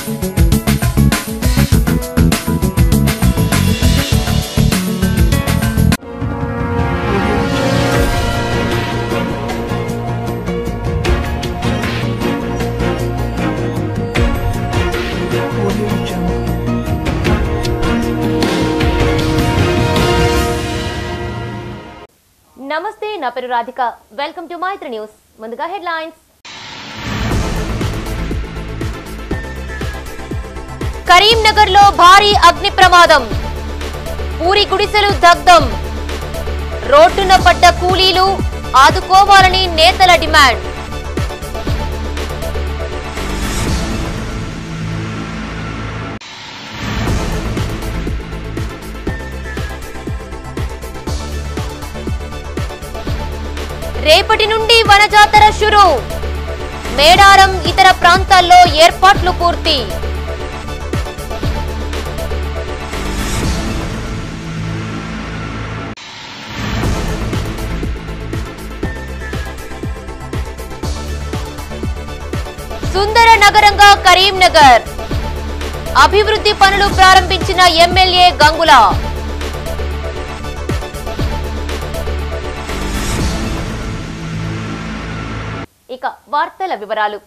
నమస్తే, నా పేరు Radhika. Welcome to Maitri news. ముందుగా హెడ్లైన్స్. కరీంనగర్ లో భారీ అగ్ని ప్రమాదం, పూరి గుడిసెలు దగ్ధం, రోడ్డున పడ్డ కూలీలు ఆదుకోవాలని నేతల డిమాండ్. రేపటి నుండి వనజాతర షురు, మేడారం ఇతర ప్రాంతాల్లో ఏర్పాట్లు పూర్తి. సుందర నగరంగా కరీంనగర్, అభివృద్ధి పనులు ప్రారంభించిన ఎమ్మెల్యే గంగుల. ఇక వార్తల వివరాలు.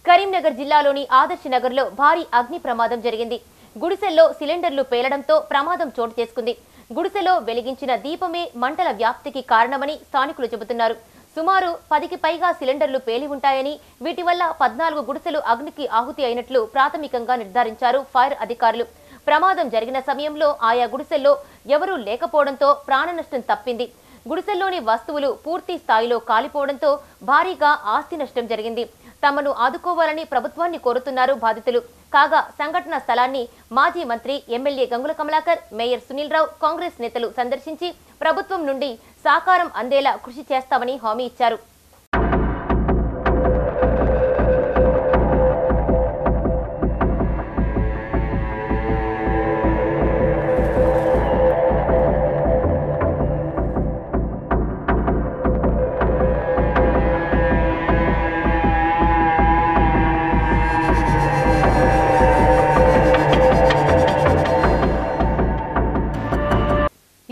కరీంనగర్ జిల్లాలోని ఆదర్శ్ నగర్ లో భారీ అగ్ని ప్రమాదం జరిగింది. గుడిసెల్లో సిలిండర్లు పేలడంతో ప్రమాదం చోటు చేసుకుంది. గుడిసెలో వెలిగించిన దీపమే మంటల వ్యాప్తికి కారణమని స్థానికులు చెబుతున్నారు. సుమారు 10కి పైగా సిలిండర్లు పేలి ఉంటాయని, వీటి వల్ల 14 గుడిసెలు అగ్నికి ఆహుతి అయినట్లు ప్రాథమికంగా నిర్ధారించారు ఫైర్ అధికారులు. ప్రమాదం జరిగిన సమయంలో ఆయా గుడిసెల్లో ఎవరూ లేకపోవడంతో ప్రాణ నష్టం తప్పింది. గుడిసెల్లోని వస్తువులు పూర్తి స్థాయిలో కాలిపోవడంతో భారీగా ఆస్తి నష్టం జరిగింది. తమను ఆదుకోవాలని ప్రభుత్వాన్ని కోరుతున్నారు బాధితులు. కాగా సంఘటన స్థలాన్ని మాజీ మంత్రి ఎమ్మెల్యే గంగుల కమలాకర్, మేయర్ సునీల్ రావు, కాంగ్రెస్ నేతలు సందర్శించి ప్రభుత్వం నుండి సహకారం అందేలా కృషి చేస్తామని హామీ ఇచ్చారు.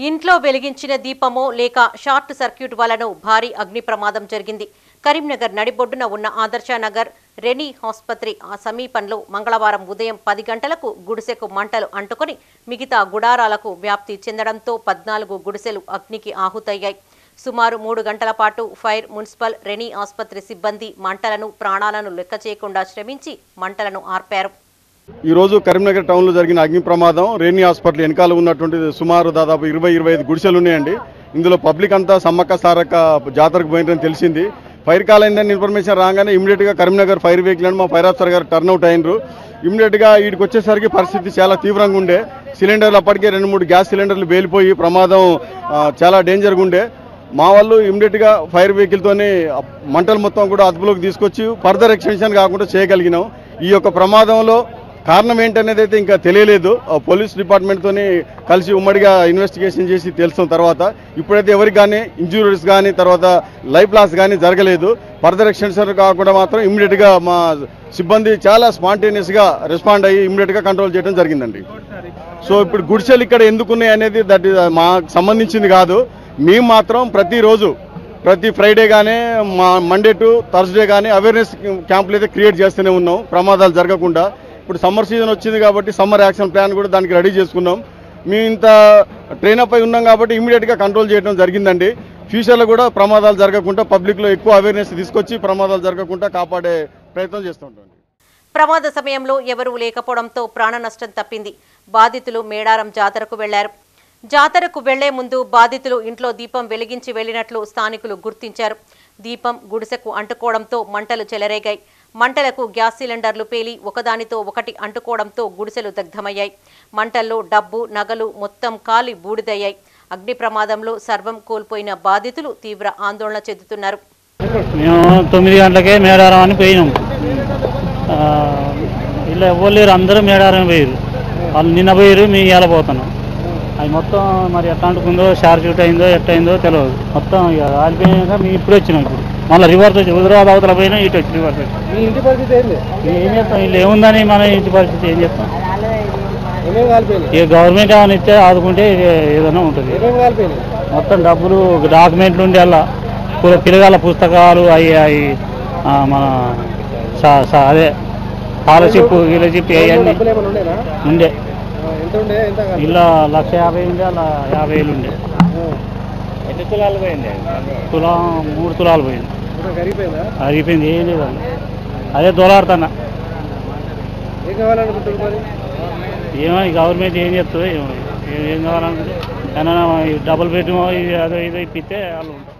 ఇంట్లో వెలిగించిన దీపమో లేక షార్ట్ సర్క్యూట్ వలన భారీ అగ్ని ప్రమాదం జరిగింది. కరీంనగర్ నడిబొడ్డున ఉన్న ఆదర్శ నగర్ రెనీ ఆసుపత్రి సమీపంలో మంగళవారం ఉదయం 10 గంటలకు గుడిసెకు మంటలు అంటుకొని మిగతా గుడారాలకు వ్యాప్తి చెందడంతో 14 గుడిసెలు అగ్నికి ఆహుతయ్యాయి. సుమారు 3 గంటల పాటు ఫైర్, మున్సిపల్, రెనీ ఆసుపత్రి సిబ్బంది మంటలను ప్రాణాలను లెక్క చేయకుండా శ్రమించి మంటలను ఆర్పారు. ఈరోజు కరీంనగర్ టౌన్లో జరిగిన అగ్ని ప్రమాదం రెనీ హాస్పిటల్ వెనకాల ఉన్నటువంటి సుమారు దాదాపు 20-25 గుడిసెలు ఉన్నాయండి. ఇందులో పబ్లిక్ అంతా సమ్మక్క సారక్క జాతరకు పోయిందని తెలిసింది. ఫైర్ కాల్ అయిందని ఇన్ఫర్మేషన్ రాగానే ఇమీడియట్గా కరీంనగర్ ఫైర్ వెహికల్ అని మా ఫైర్ ఆఫీసర్ గారు టర్న్అవుట్ అయినరు. ఇమీడియట్గా వీడికి వచ్చేసరికి పరిస్థితి చాలా తీవ్రంగా ఉండే. సిలిండర్లు అప్పటికే 2-3 గ్యాస్ సిలిండర్లు వేలిపోయి ప్రమాదం చాలా డేంజర్గా ఉండే. మా వాళ్ళు ఇమీడియట్గా ఫైర్ వెహికల్తోనే మంటలు మొత్తం కూడా అదుపులోకి తీసుకొచ్చి ఫర్దర్ ఎక్స్టెన్షన్ కాకుండా చేయగలిగినాం. ఈ యొక్క ప్రమాదంలో కారణం ఏంటనేది అయితే ఇంకా తెలియలేదు. పోలీస్ డిపార్ట్మెంట్తోని కలిసి ఉమ్మడిగా ఇన్వెస్టిగేషన్ చేసి తెలుసుకున్న తర్వాత ఇప్పుడైతే ఎవరికి కానీ ఇంజూరీస్ కానీ తర్వాత లైఫ్ లాస్ కానీ జరగలేదు. ఫర్దర్ ఎక్స్టెన్షన్ కాకుండా మాత్రం ఇమ్మీడియట్గా మా సిబ్బంది చాలా స్పాంటేనియస్గా రెస్పాండ్ అయ్యి ఇమ్మీడియట్గా కంట్రోల్ చేయడం జరిగిందండి. సో ఇప్పుడు గుడిసెలు ఇక్కడ ఎందుకున్నాయి అనేది దట్ మాకు సంబంధించింది కాదు. మేము మాత్రం ప్రతిరోజు ప్రతి ఫ్రైడే కానీ మండే టు థర్స్డే కానీ అవేర్నెస్ క్యాంపులు అయితే క్రియేట్ చేస్తూనే ఉన్నాం ప్రమాదాలు జరగకుండా. ఇప్పుడు సమ్మర్ సీజన్ వచ్చింది కాబట్టి సమ్మర్ యాక్షన్ ప్లాన్ కూడా దానికి రెడీ చేసుకున్నాం. మేము ఇంత ట్రైనప్ అయి ఉన్నాం కాబట్టి ఇమీడియట్గా కంట్రోల్ చేయడం జరిగిందండి. ఫ్యూచర్లో కూడా ప్రమాదాలు జరగకుండా పబ్లిక్లో ఎక్కువ అవేర్నెస్ తీసుకొచ్చి ప్రమాదాలు జరగకుండా కాపాడే ప్రయత్నం చేస్తుంటాం. ప్రమాద సమయంలో ఎవరూ లేకపోవడంతో ప్రాణ నష్టం తప్పింది. బాధితులు మేడారం జాతరకు వెళ్లారు. జాతరకు వెళ్లే ముందు బాధితులు ఇంట్లో దీపం వెలిగించి వెళ్లినట్లు స్థానికులు గుర్తించారు. దీపం గుడిసెకు అంటుకోవడంతో మంటలు చెలరేగాయి. మంటలకు గ్యాస్ సిలిండర్లు పేలి ఒకదానితో ఒకటి అంటుకోవడంతో గుడిసెలు దగ్ధమయ్యాయి. మంటల్లో డబ్బు, నగలు మొత్తం కాలి బూడిదయ్యాయి. అగ్ని ప్రమాదంలో సర్వం కోల్పోయిన బాధితులు తీవ్ర ఆందోళన చెందుతున్నారు. మేము 9 గంటలకే మేడారం అని పోయినాం. ఇలా ఎవరు లేరు, అందరూ మేడారం పోయారు. వాళ్ళు నిన్న పోయారు, మేము ఇలా పోతున్నాం. అది మొత్తం మరి ఎట్లా అంటుకుందో, షార్ట్ షూట్ అయిందో ఎట్టయిందో తెలియదు. మొత్తం ఇక ఆలిపోయాక మేము ఇప్పుడు వచ్చినాం. ఇప్పుడు మళ్ళీ రివర్స్ వచ్చి హుజరాబాద్ అవతల పోయినా ఇటు వచ్చి రివర్స్ వచ్చి మీ ఇంటి పరిస్థితి ఏంది? ఏం చేస్తాం వీళ్ళు ఏముందని మన ఇంటి పరిస్థితి ఏం చేస్తాం ఏమేమి కాలిపోయినాయి? ఇక గవర్నమెంట్ ఏమైనా ఇస్తే ఆదుకుంటే ఏదైనా ఉంటుంది ఏమేమి కాలిపోయినాయి? మొత్తం డబ్బులు డాక్యుమెంట్లు ఉండే అలా పిల్లగాళ్ళ పుస్తకాలు అవి అవి మన అదే స్కాలర్షిప్ గిలర్షిప్ అవన్నీ డబ్బులు ఏమైనా ఉండేనా? ఉండే ఎంత ఉండే? ఎంత కాలిపోయింది? ఇలా 1,50,000 ఉండే అలా 50,000 ఉండే ఎన్ని తులాలు పోయింది? తులం 3 తులాలు పోయింది కరిగిపోయిందా? అరిగిపోయింది ఏం లేదు అదే దొలాడుతున్నా ఏం కావాలనుకుంటుంది మరి? ఏమో ఈ గవర్నమెంట్ ఏం చెప్తుందో ఏం కావాలనుకుంటే ఏమైనా డబుల్ బెడ్రూమ్ అదో ఇదో ఇప్పిస్తే వాళ్ళు ఉంటారు.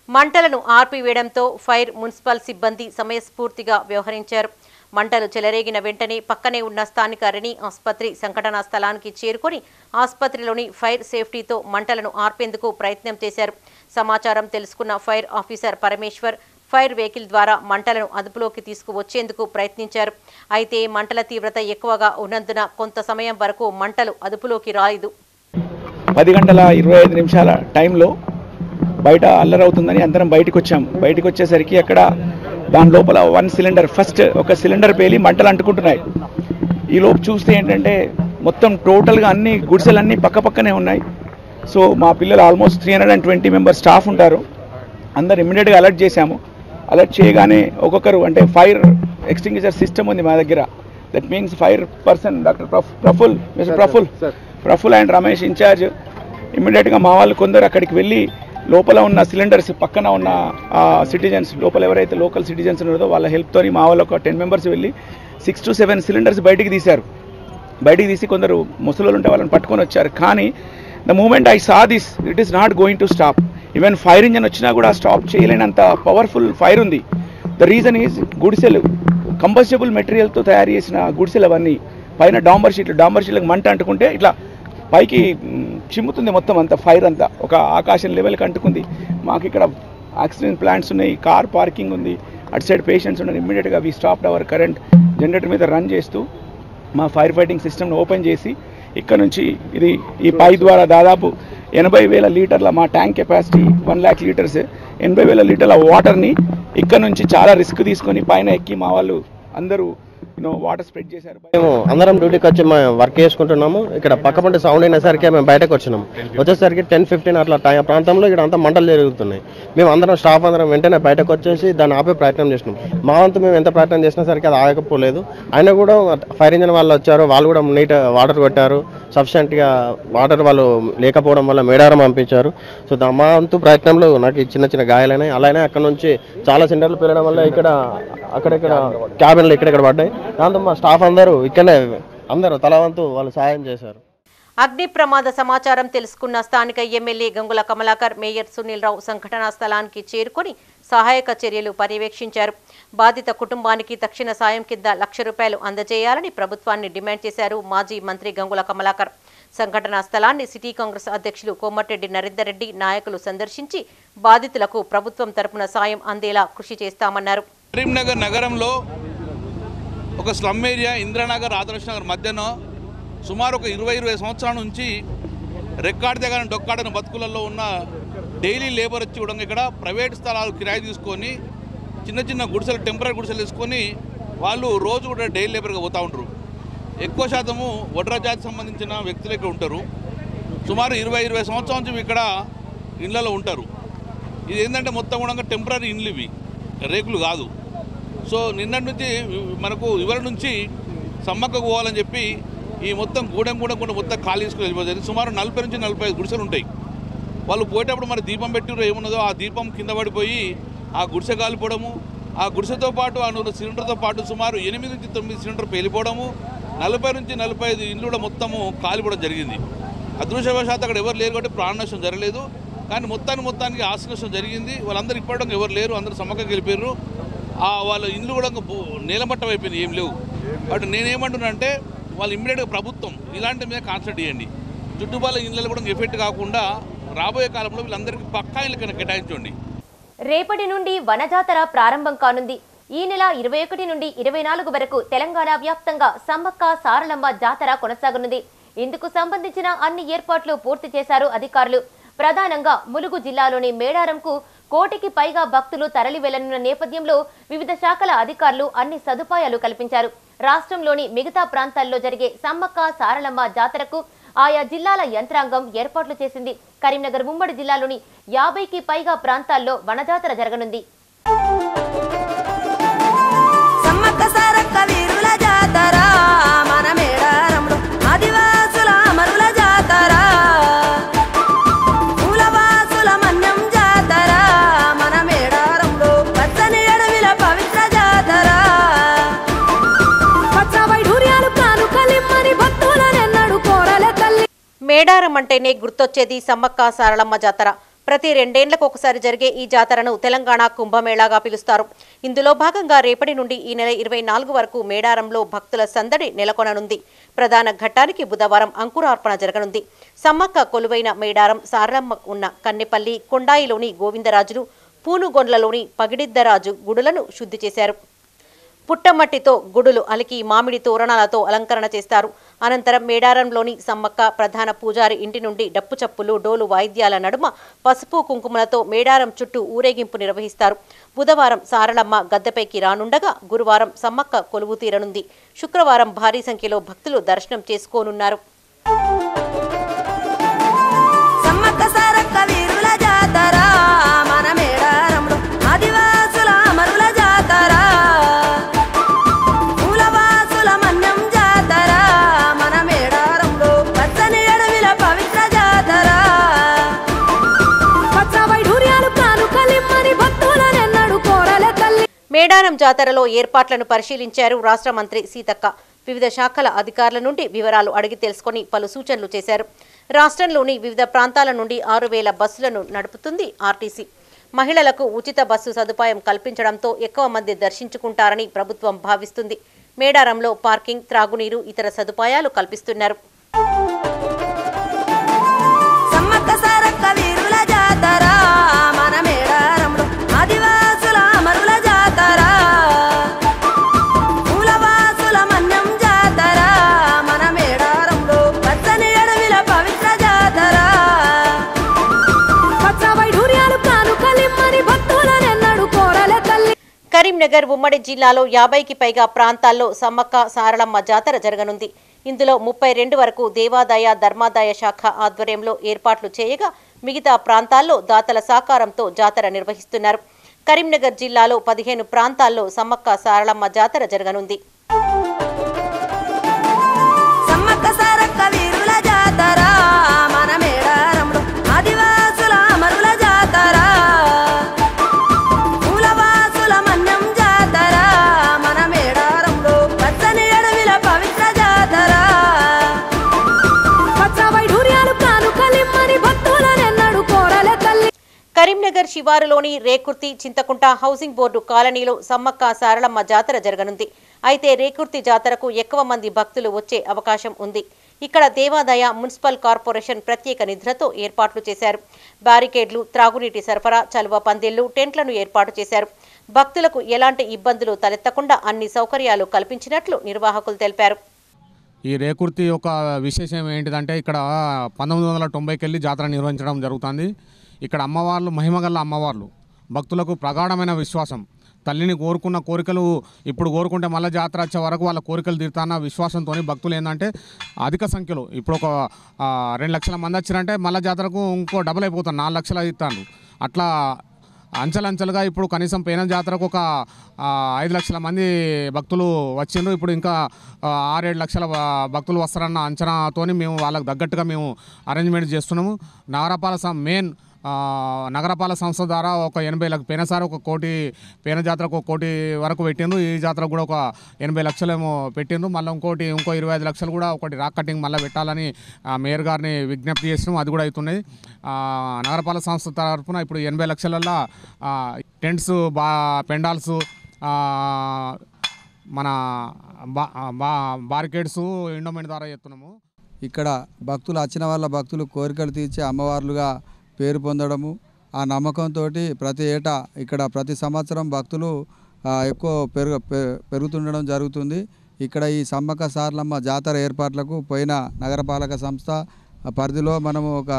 మంటలను ఆర్పివేయడంతో ఫైర్ మున్సిపల్ సిబ్బంది సమయస్ఫూర్తిగా వ్యవహరించారు. మంటలు చెలరేగిన వెంటనే పక్కనే ఉన్న స్థానిక రెనీ ఆసుపత్రి సంఘటనా స్థలానికి చేరుకొని ఆసుపత్రిలోని ఫైర్ సేఫ్టీతో మంటలను ఆర్పేందుకు ప్రయత్నం చేశారు. సమాచారం తెలుసుకున్న fire officer Parameshwar fire vehicle ద్వారా మంటలను అదుపులోకి తీసుకువచ్చేందుకు ప్రయత్నించారు. అయితే మంటల తీవ్రత ఎక్కువగా ఉన్నందున కొంత సమయం వరకు మంటలు అదుపులోకి రాలేదు. 10:25 టైంలో బయట అల్లరవుతుందని అందరం బయటకు వచ్చాము. బయటకు వచ్చేసరికి అక్కడ దాని లోపల 1 సిలిండర్ ఫస్ట్ ఒక సిలిండర్ పేలి మంటలు అంటుకుంటున్నాయి. ఈ లోపు చూస్తే ఏంటంటే మొత్తం టోటల్గా అన్ని గుడిసెలన్నీ పక్కనే ఉన్నాయి. సో మా పిల్లలు ఆల్మోస్ట్ 320 మెంబర్స్ స్టాఫ్ ఉంటారు. అందరు ఇమ్మీడియట్గా అలర్ట్ చేశాము. అలర్ట్ చేయగానే ఒక్కొక్కరు అంటే ఫైర్ ఎక్స్టింగ్విషర్ సిస్టమ్ ఉంది మా దగ్గర. That means fire person doctor Praful and Ramesh incharge ఇమ్మీడియట్గా మా వాళ్ళు కొందరు అక్కడికి వెళ్ళి లోపల ఉన్న సిలిండర్స్ పక్కన ఉన్న సిటిజన్స్ లోపల ఎవరైతే లోకల్ సిటిజన్స్ ఉన్నారో వాళ్ళ హెల్ప్తో మా వాళ్ళు ఒక 10 మెంబర్స్ వెళ్ళి 6 to 7 సిలిండర్స్ బయటికి తీశారు. బయటికి తీసి కొందరు ముసలోళ్ళు ఉంటే వాళ్ళని పట్టుకొని వచ్చారు. కానీ the moment I saw this it is not going to stop. Even fire engine వచ్చినా కూడా స్టాప్ చేయలేనంత పవర్ఫుల్ ఫైర్ ఉంది. ద రీజన్ ఈజ్ గుడిసెలు కంబస్టబుల్ మెటీరియల్తో తయారు చేసిన గుడిసెలు అవన్నీ పైన డాంబర్ షీట్లకు మంట అంటుకుంటే ఇట్లా పైకి చిమ్ముతుంది మొత్తం అంతా ఫైర్ అంతా ఒక ఆకాశం లెవెల్కి అంటుకుంది. మాకు ఇక్కడ ఆక్సిజన్ ప్లాంట్స్ ఉన్నాయి, కార్ పార్కింగ్ ఉంది, అటు సైడ్ పేషెంట్స్ ఉన్నారు. ఇమ్మీడియట్గా we stopped our current generator మీద రన్ చేస్తూ మా ఫైర్ ఫైటింగ్ సిస్టమ్ని ఓపెన్ చేసి ఇక్కడ నుంచి ఈ పై ద్వారా దాదాపు 80,000 లీటర్ల మా ట్యాంక్ కెపాసిటీ 1 lakh లీటర్స్ 80,000 లీటర్ల వాటర్ని ఇక్కడ నుంచి చాలా రిస్క్ తీసుకొని పైన ఎక్కి మా వాళ్ళు అందరూ వాటర్ స్ప్రెడ్ చేశారు. మేము అందరం డ్యూటీకి వచ్చి మేము వర్క్ చేసుకుంటున్నాము. ఇక్కడ పక్కపంటి సౌండ్ అయినసరికి మేము బయటకు వచ్చినాము. వచ్చేసరికి 10-15 అట్లా ప్రాంతంలో ఇక్కడ అంతా మంటలు జరుగుతున్నాయి. మేము అందరం స్టాఫ్ అందరం వెంటనే బయటకు వచ్చేసి దాన్ని ఆపే ప్రయత్నం చేసినాం. మా వంతు మేము ఎంత ప్రయత్నం చేసినా సరికి అది ఆగకపోలేదు. అయినా కూడా ఫైర్ ఇంజన్ వాళ్ళు వచ్చారు, వాళ్ళు కూడా నీట్ వాటర్ కొట్టారు. సఫిషియెంట్గా వాటర్ వాళ్ళు లేకపోవడం వల్ల మేడారం పంపించారు. సో మా వంతు ప్రయత్నంలో నాకు చిన్న గాయాలైనాయి. అలానే అక్కడ నుంచి చాలా సిలిండర్లు పెరగడం వల్ల అక్కడెక్కడ క్యాబిన్లు ఇక్కడెక్కడ పడ్డాయి. దాంతో మా స్టాఫ్ అందరూ తలవంతు వాళ్ళు సాయం చేశారు. అగ్ని ప్రమాద సమాచారం తెలుసుకున్న స్థానిక ఎమ్మెల్యే గంగుల కమలాకర్, మేయర్ సునీల్ రావు సంఘటనా స్థలానికి చేరుకొని సహాయక చర్యలు పర్యవేక్షించారు. బాధిత కుటుంబానికి తక్షణ సాయం కింద ₹1,00,000 అందజేయాలని ప్రభుత్వాన్ని డిమాండ్ చేశారు మాజీ మంత్రి గంగుల కమలాకర్. సంఘటనా స్థలాన్ని సిటీ కాంగ్రెస్ అధ్యక్షులు కోమటిరెడ్డి నరేందర్ రెడ్డి నాయకులు సందర్శించి బాధితులకు ప్రభుత్వం తరపున సాయం అందేలా కృషి చేస్తామన్నారు. కరీంనగర్ నగరంలో ఒక స్లమ్ ఏరియా ఇంద్రానగర్ ఆదర్శ నగర్ మధ్యన సుమారు ఒక 20 సంవత్సరాల నుంచి రెక్కాడి దగ్గర డొక్కాడని బతుకులలో ఉన్న డైలీ లేబర్ వచ్చి కూడా ఇక్కడ ప్రైవేట్ స్థలాలు కిరాయి తీసుకొని చిన్న గుడిసెలు టెంపరీ గుడిసెలు తీసుకొని వాళ్ళు రోజు కూడా డైలీ లేబర్గా పోతూ ఉంటారు. ఎక్కువ శాతము వడ్ర జాతికి సంబంధించిన వ్యక్తులు ఇక్కడ ఉంటారు. సుమారు 20 సంవత్సరాల నుంచి ఇక్కడ ఇళ్లలో ఉంటారు. ఇది ఏంటంటే మొత్తం కూడా టెంపరీ ఇండ్లు ఇవి, రేకులు కాదు. సో నిన్నటి నుంచి మనకు ఇవాళ నుంచి సమ్మక్కకు పోవాలని చెప్పి ఈ మొత్తం గూడెం మొత్తం ఖాళీ తీసుకుని వెళ్ళిపోతుంది. సుమారు 40 నుంచి 45 గుడిసెలు ఉంటాయి. వాళ్ళు పోయేటప్పుడు మరి దీపం పెట్టిరో ఏమున్నదో ఆ దీపం కింద పడిపోయి ఆ గుడిసె కాలిపోవడము, ఆ గుడిసెతో పాటు ఆ 100 సిలిండర్తో పాటు సుమారు 8 నుంచి 9 సిలిండర్ పేలిపోవడము, 40 నుంచి 45 ఇండ్లు కూడా మొత్తము కాలిపోవడం జరిగింది. అదృష్టవశాత్తు అక్కడ ఎవరు లేరు కాబట్టి ప్రాణ నష్టం జరగలేదు. కానీ మొత్తానికి ఆస్తి నష్టం జరిగింది. వాళ్ళందరూ ఇప్పటికి ఎవరు లేరు, అందరూ సమ్మక్కకి వెళ్ళిపోయారు. వాళ్ళ ఇండ్లు కూడా నేలమట్టం అయిపోయింది, ఏం లేవు. కాబట్టి నేనేమంటున్నా అంటే వాళ్ళు ఇమ్మీడియట్గా ప్రభుత్వం ఇలాంటి మీద కాన్సన్ట్రేట్ చేయండి. చుట్టుపక్కల ఇళ్ళలో కూడా ఎఫెక్ట్ కాకుండా రాబోయే కాలంలో వీళ్ళందరికీ పక్కా ఇళ్ళు కేటాయించండి. రేపటి నుండి వనజాతర ప్రారంభం కానుంది. ఈ నెల 21 నుండి 24 వరకు తెలంగాణ వ్యాప్తంగా సమ్మక్క సారలమ్మ జాతర కొనసాగనుంది. ఇందుకు సంబంధించిన అన్ని ఏర్పాట్లు పూర్తి చేశారు అధికారులు. ప్రధానంగా ములుగు జిల్లాలోని మేడారంకు కోటికి పైగా భక్తులు తరలి వెళ్లనున్న నేపథ్యంలో వివిధ శాఖల అధికారులు అన్ని సదుపాయాలు కల్పించారు. రాష్ట్రంలోని మిగతా ప్రాంతాల్లో జరిగే సమ్మక్క సారలమ్మ జాతరకు ఆయా జిల్లాల యంత్రాంగం ఏర్పాట్లు చేసింది. కరీంనగర్ ఉమ్మడి జిల్లాలోని 50కి పైగా ప్రాంతాల్లో వనజాతర జరగనుంది. మేడారం అంటేనే గుర్తొచ్చేది సమ్మక్క సారలమ్మ జాతర. ప్రతి 2 ఏళ్లకు ఒకసారి జరిగే ఈ జాతరను తెలంగాణ కుంభమేళాగా పిలుస్తారు. ఇందులో భాగంగా రేపటి నుండి ఈ నెల 24 వరకు మేడారంలో భక్తుల సందడి నెలకొననుంది. ప్రధాన ఘట్టానికి బుధవారం అంకురార్పణ జరగనుంది. సమ్మక్క కొలువైన మేడారం, సారలమ్మ ఉన్న కన్నెపల్లి, కొండాయిలోని గోవిందరాజులు, పూనుగొండ్లలోని పగిడిద్దరాజు గుడులను శుద్ధి చేశారు. పుట్టమట్టితో గుడులు అలికి మామిడి తోరణాలతో అలంకరణ చేస్తారు. అనంతరం మేడారంలోని సమ్మక్క ప్రధాన పూజారి ఇంటి నుండి డప్పు చప్పులు, డోలు వాయిద్యాల నడుమ పసుపు కుంకుమలతో మేడారం చుట్టూ ఊరేగింపు నిర్వహిస్తారు. బుధవారం సారలమ్మ గద్దెపైకి రానుండగా గురువారం సమ్మక్క కొలువు తీరనుంది. శుక్రవారం భారీ సంఖ్యలో భక్తులు దర్శనం చేసుకోనున్నారు. మేడారం జాతరలో ఏర్పాట్లను పరిశీలించారు రాష్ట్ర మంత్రి సీతక్క. వివిధ శాఖల అధికారుల నుండి వివరాలు అడిగి తెలుసుకొని పలు సూచనలు చేశారు. రాష్ట్రంలోని వివిధ ప్రాంతాల నుండి 6000 బస్సులను నడుపుతుంది ఆర్టీసీ. మహిళలకు ఉచిత బస్సు సదుపాయం కల్పించడంతో ఎక్కువ మంది దర్శించుకుంటారని ప్రభుత్వం భావిస్తుంది. మేడారంలో పార్కింగ్, త్రాగునీరు, ఇతర సదుపాయాలు కల్పిస్తున్నారు. కరీంనగర్ ఉమ్మడి జిల్లాలో 50కి పైగా ప్రాంతాల్లో సమ్మక్క సారలమ్మ జాతర జరగనుంది. ఇందులో 32 వరకు దేవాదాయ ధర్మాదాయ శాఖ ఆధ్వర్యంలో ఏర్పాట్లు చేయగా మిగతా ప్రాంతాల్లో దాతల సహకారంతో జాతర నిర్వహిస్తున్నారు. కరీంనగర్ జిల్లాలో 15 ప్రాంతాల్లో సమ్మక్క సారలమ్మ జాతర జరగనుంది. కరీంనగర్ శివారులోని రేకుర్తి, చింతకుంట హౌసింగ్ బోర్డు కాలనీలో సమ్మక్క సారలమ్మ జాతర జరగనుంది. అయితే రేకుర్తి జాతరకు ఎక్కువ మంది భక్తులు వచ్చే అవకాశం ఉంది. ఇక్కడ దేవాదాయ, మున్సిపల్ కార్పొరేషన్ ప్రత్యేక నిధులతో ఏర్పాట్లు చేశారు. బ్యారికేడ్లు, త్రాగునీటి సరఫరా, చలువ పందిళ్లు, టెంట్లను ఏర్పాటు చేశారు. భక్తులకు ఎలాంటి ఇబ్బందులు తలెత్తకుండా అన్ని సౌకర్యాలు కల్పించినట్లు నిర్వాహకులు తెలిపారు. ఈ రేకుర్తి యొక్క విశేషం ఏంటిదంటే ఇక్కడ 1990కి వెళ్ళి జాతర నిర్వహించడం జరుగుతుంది. ఇక్కడ అమ్మవార్లు మహిమగల్ల అమ్మవార్లు, భక్తులకు ప్రగాఢమైన విశ్వాసం. తల్లిని కోరుకున్న కోరికలు ఇప్పుడు కోరుకుంటే మళ్ళీ జాతర వచ్చే వరకు వాళ్ళ కోరికలు తీరుతాన్న విశ్వాసంతో భక్తులు ఏంటంటే అధిక సంఖ్యలో ఇప్పుడు ఒక 2 లక్షల మంది వచ్చారంటే మళ్ళీ జాతరకు ఇంకో డబుల్ అయిపోతారు, 4 లక్షలు ఇస్తాను. అట్లా అంచెలంచెలుగా ఇప్పుడు కనీసం పేన జాతరకు ఒక 5 లక్షల మంది భక్తులు వచ్చిండ్రు. ఇప్పుడు ఇంకా 6-7 లక్షల భక్తులు వస్తారన్న అంచనాతోని మేము వాళ్ళకు తగ్గట్టుగా మేము అరేంజ్మెంట్ చేస్తున్నాము. నగరపాలక సంస్థ ద్వారా ఒక 80 లక్షలు పోయినసారి 1 కోటి పేన జాతరకు 1 కోటి వరకు పెట్టిండ్రు. ఈ జాతరకు కూడా ఒక 80 లక్షలేమో పెట్టిండ్రు. మళ్ళీ ఇంకో 25 లక్షలు కూడా ఒకటి రాక్ కటింగ్ మళ్ళీ పెట్టాలని మేయర్ గారిని విజ్ఞప్తి చేసినాం. అది కూడా అవుతున్నాయి. నగరపాలక సంస్థ తరఫున ఇప్పుడు 80 లక్షలల్లో టెంట్స్, పెండాల్స్, మన బారికేడ్స్ ఎండోమెంట్ ద్వారా చేస్తున్నాము. ఇక్కడ భక్తులు వచ్చిన వాళ్ళ భక్తులు కోరికలు తీర్చే అమ్మవార్లుగా పేరు పొందడము, ఆ నమ్మకంతో ప్రతి ఏటా ఇక్కడ ప్రతి సంవత్సరం భక్తులు ఎక్కువ పెరుగుతుండడం జరుగుతుంది. ఇక్కడ ఈ సమ్మక్క సారలమ్మ జాతర ఏర్పాట్లకు పోయిన నగరపాలక సంస్థ పరిధిలో మనము ఒక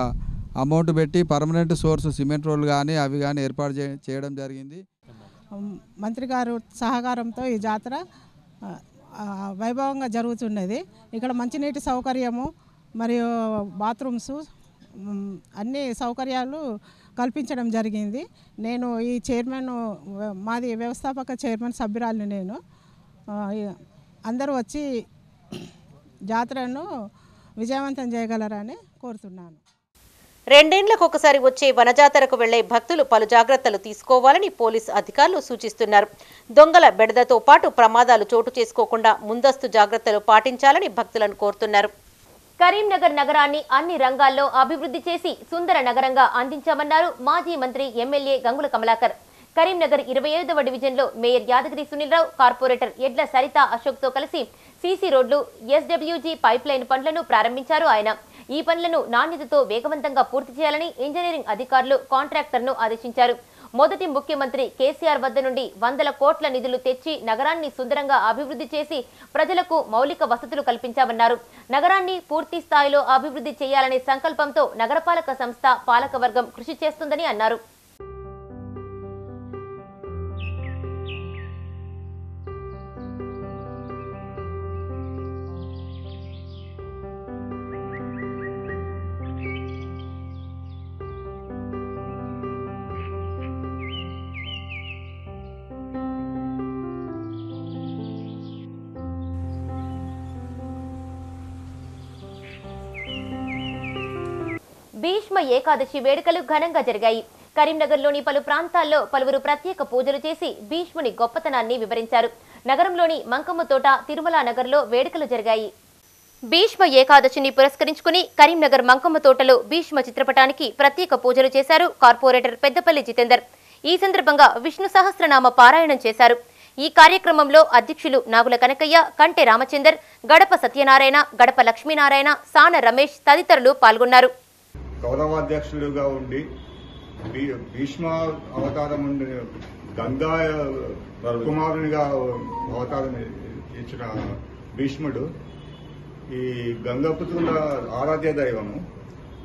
అమౌంట్ పెట్టి పర్మనెంట్ సోర్స్ సిమెంట్ రోడ్లు కానీ అవి కానీ ఏర్పాటు చేయడం జరిగింది. మంత్రి గారు సహకారంతో ఈ జాతర వైభవంగా జరుగుతున్నది. ఇక్కడ మంచినీటి సౌకర్యము మరియు బాత్రూమ్స్ అన్ని సౌకర్యాలు కల్పించడం జరిగింది. నేను ఈ చైర్మన్ మాది వ్యవస్థాపక చైర్మన్ సభ్యురాలిని. నేను అందరూ వచ్చి జాతరను విజయవంతం చేయగలరని కోరుతున్నాను. 2 ఏళ్లకు ఒకసారి వచ్చే వనజాతరకు వెళ్లే భక్తులు పలు జాగ్రత్తలు తీసుకోవాలని పోలీసు అధికారులు సూచిస్తున్నారు. దొంగల బెడదతో పాటు ప్రమాదాలు చోటు చేసుకోకుండా ముందస్తు జాగ్రత్తలు పాటించాలని భక్తులను కోరుతున్నారు. కరీంనగర్ నగరాన్ని అన్ని రంగాల్లో అభివృద్ధి చేసి సుందర నగరంగా అందించామన్నారు మాజీ మంత్రి ఎమ్మెల్యే గంగుల కమలాకర్. కరీంనగర్ 25వ డివిజన్లో మేయర్ యాదగిరి సునీల్రావు, కార్పొరేటర్ ఎడ్ల సరిత అశోక్తో కలిసి సీసీ రోడ్లు, ఎస్డబ్ల్యూజీ పైప్ లైన్ పనులను ప్రారంభించారు ఆయన. ఈ పనులను నాణ్యతతో వేగవంతంగా పూర్తి చేయాలని ఇంజనీరింగ్ అధికారులు కాంట్రాక్టర్ను ఆదేశించారు. మొదటి ముఖ్యమంత్రి కేసీఆర్ వద్ద నుండి 100 కోట్ల నిధులు తెచ్చి నగరాన్ని సుందరంగా అభివృద్ధి చేసి ప్రజలకు మౌలిక వసతులు కల్పించామన్నారు. నగరాన్ని పూర్తి స్థాయిలో అభివృద్ధి చేయాలనే సంకల్పంతో నగరపాలక సంస్థ పాలకవర్గం కృషి చేస్తుందని అన్నారు. భీష్మ ఏకాదశి వేడుకలు ఘనంగా జరిగాయి. కరీంనగర్లోని పలు ప్రాంతాల్లో పలువురు ప్రత్యేక పూజలు చేసి భీష్ముని గొప్పతనాన్ని వివరించారు. నగరంలోని మంకమ్మ తోట, తిరుమల నగర్లో వేడుకలు జరిగాయి. భీష్మ ఏకాదశిని పురస్కరించుకుని కరీంనగర్ మంకమ్మ తోటలో భీష్మ చిత్రపటానికి ప్రత్యేక పూజలు చేశారు కార్పొరేటర్ పెద్దపల్లి జితేందర్. ఈ సందర్భంగా విష్ణు సహస్రనామ పారాయణం చేశారు. ఈ కార్యక్రమంలో అధ్యక్షులు నాగుల కనకయ్య, కంటె రామచందర్, గడప సత్యనారాయణ, గడప లక్ష్మీనారాయణ, సాన రమేష్ తదితరులు పాల్గొన్నారు. గౌరవాధ్యక్షులుగా ఉండి భీష్మ అవతారం ఉండి గంగా కుమారునిగా అవతారం ఇచ్చిన భీష్ముడు ఈ గంగాపుత్రుల ఆరాధ్య దైవము.